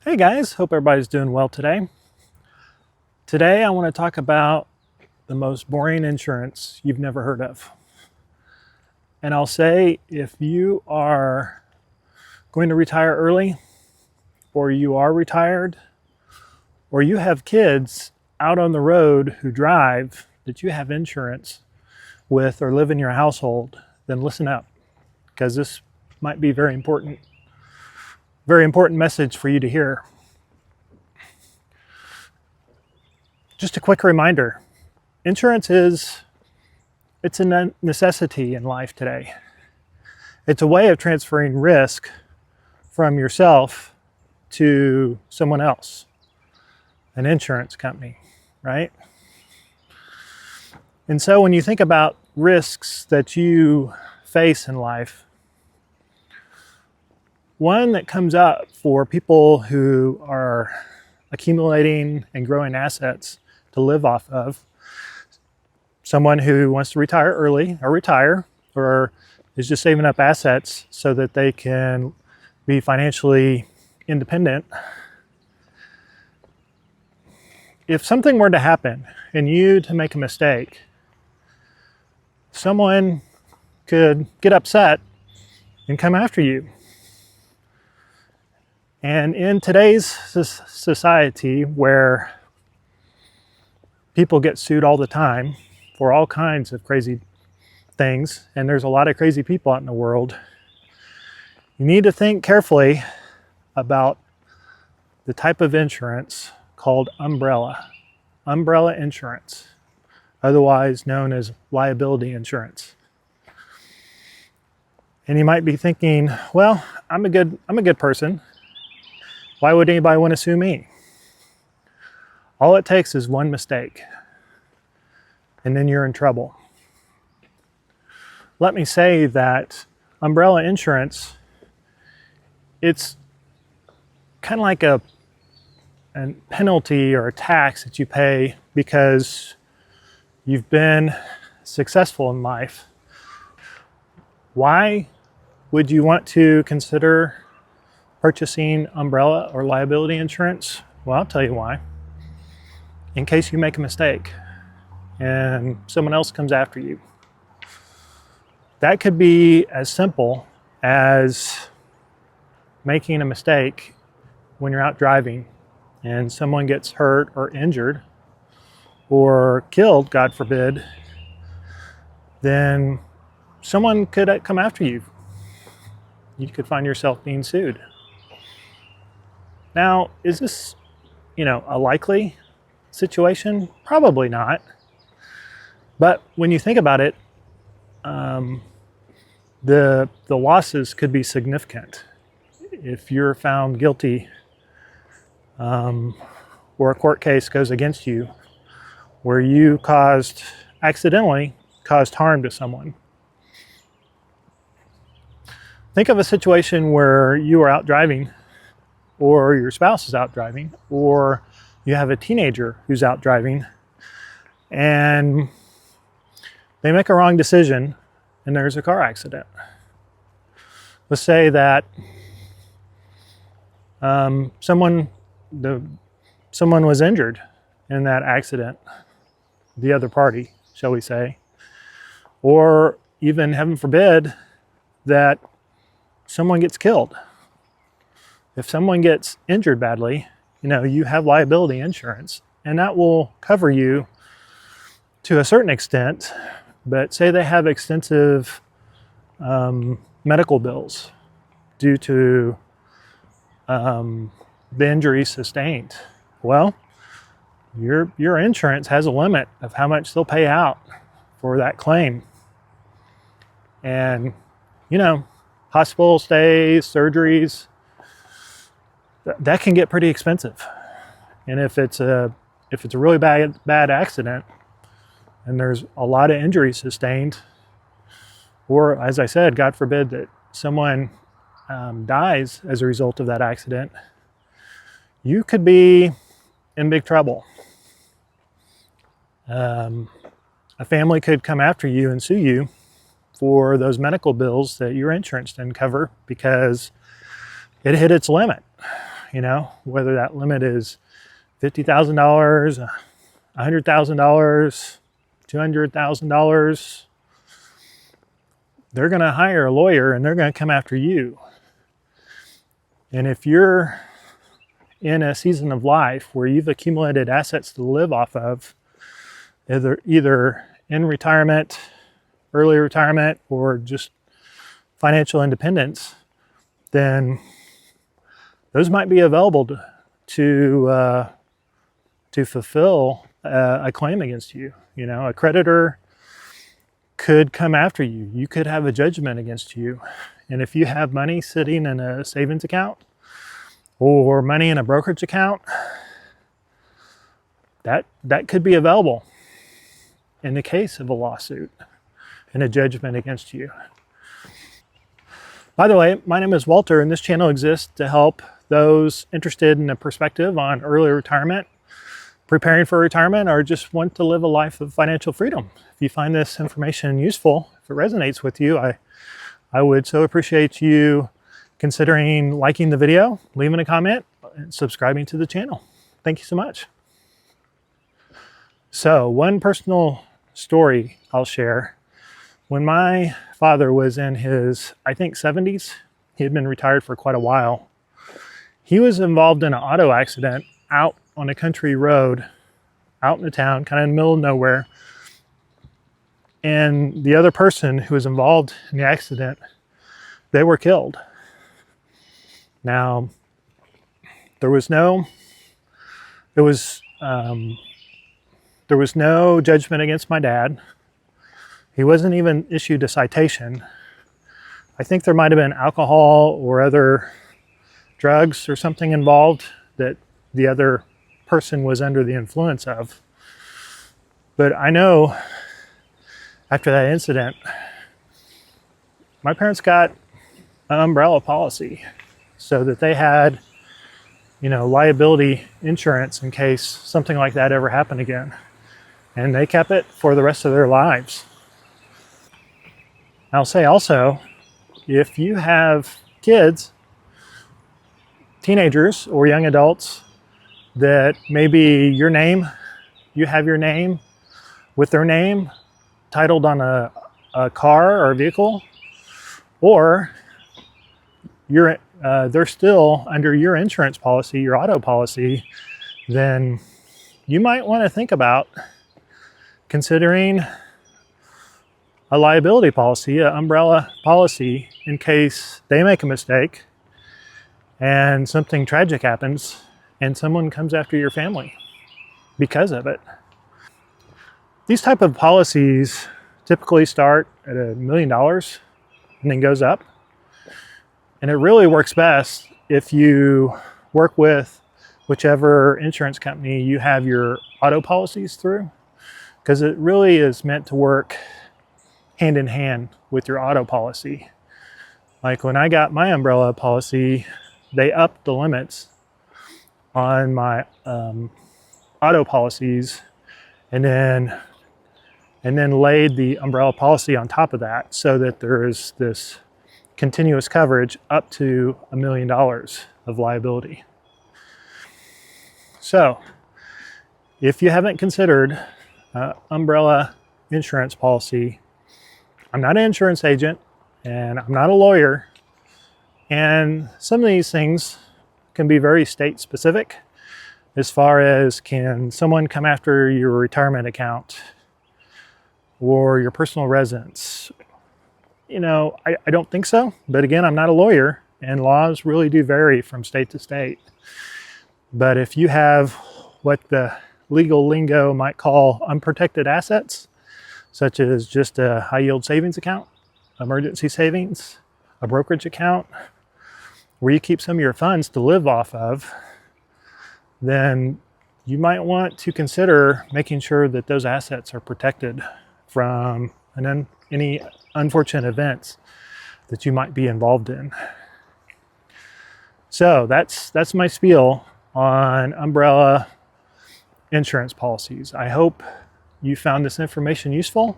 Hey guys, hope everybody's doing well today. Today I want to talk about the most boring insurance you've never heard of. And I'll say if you are going to retire early, or you are retired, or you have kids out on the road who drive that you have insurance with or live in your household, then listen up, because this might be very important message for you to hear. Just a quick reminder, insurance it's a necessity in life today. It's a way of transferring risk from yourself to someone else, an insurance company, right? And so when you think about risks that you face in life, one that comes up for people who are accumulating and growing assets to live off of, someone who wants to retire early or retire, or is just saving up assets so that they can be financially independent. If something were to happen and you to make a mistake, someone could get upset and come after you. And in today's society, where people get sued all the time for all kinds of crazy things, and there's a lot of crazy people out in the world, you need to think carefully about the type of insurance called umbrella insurance, otherwise known as liability insurance. And you might be thinking, well, I'm a good person. Why would anybody want to sue me? All it takes is one mistake, and then you're in trouble. Let me say that umbrella insurance, it's kind of like a penalty or a tax that you pay because you've been successful in life. Why would you want to consider purchasing umbrella or liability insurance? Well, I'll tell you why. In case you make a mistake and someone else comes after you. That could be as simple as making a mistake when you're out driving and someone gets hurt or injured or killed, God forbid, then someone could come after you. You could find yourself being sued. Now, is this, a likely situation? Probably not. But when you think about it, the losses could be significant. If you're found guilty, or a court case goes against you where you accidentally caused harm to someone. Think of a situation where you are out driving, or your spouse is out driving, or you have a teenager who's out driving, and they make a wrong decision and there's a car accident. Let's say that someone was injured in that accident, the other party, shall we say, or even, heaven forbid, that someone gets killed. If someone gets injured badly, you have liability insurance, and that will cover you to a certain extent. But say they have extensive medical bills due to the injury sustained. Well, your insurance has a limit of how much they'll pay out for that claim. And, hospital stays, surgeries, that can get pretty expensive. And if it's a really bad accident and there's a lot of injuries sustained, or as I said, God forbid that someone dies as a result of that accident, you could be in big trouble. A family could come after you and sue you for those medical bills that your insurance didn't cover because it hit its limit. you know, whether that limit is $50,000, $100,000, $200,000, they're going to hire a lawyer and they're going to come after you. And if you're in a season of life where you've accumulated assets to live off of, either in retirement, early retirement, or just financial independence, then those might be available to fulfill a claim against you. You know, a creditor could come after you. You could have a judgment against you. And if you have money sitting in a savings account or money in a brokerage account, that could be available in the case of a lawsuit and a judgment against you. By the way, my name is Walter, and this channel exists to help those interested in a perspective on early retirement, preparing for retirement, or just want to live a life of financial freedom. If you find this information useful, if it resonates with you, I would so appreciate you considering liking the video, leaving a comment, and subscribing to the channel. Thank you so much. So, one personal story I'll share. When my father was in his, I think, 70s, he had been retired for quite a while. He was involved in an auto accident out on a country road, out in the town, kind of in the middle of nowhere. And the other person who was involved in the accident, they were killed. Now, there was no judgment against my dad. He wasn't even issued a citation. I think there might have been alcohol or other drugs or something involved that the other person was under the influence of. But I know after that incident, my parents got an umbrella policy so that they had, you know, liability insurance in case something like that ever happened again. And they kept it for the rest of their lives. I'll say also, if you have kids, teenagers or young adults that maybe you have your name with their name titled on a car or a vehicle, or they're still under your insurance policy, your auto policy, then you might want to think about considering a liability policy, an umbrella policy, in case they make a mistake and something tragic happens and someone comes after your family because of it. These type of policies typically start at $1 million and then goes up. And it really works best if you work with whichever insurance company you have your auto policies through, because it really is meant to work hand in hand with your auto policy. Like when I got my umbrella policy, they upped the limits on my auto policies and then laid the umbrella policy on top of that so that there is this continuous coverage up to $1 million of liability. So if you haven't considered umbrella insurance policy, I'm not an insurance agent and I'm not a lawyer, and some of these things can be very state specific as far as, can someone come after your retirement account or your personal residence? You know, I don't think so, but again, I'm not a lawyer and laws really do vary from state to state. But if you have what the legal lingo might call unprotected assets, such as just a high yield savings account, emergency savings, a brokerage account, where you keep some of your funds to live off of, then you might want to consider making sure that those assets are protected from any unfortunate events that you might be involved in. So that's my spiel on umbrella insurance policies. I hope you found this information useful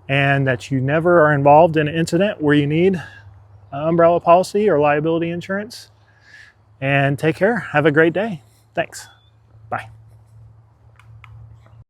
and that you never are involved in an incident where you need an umbrella policy or liability insurance. and take care. Have a great day. Thanks. Bye.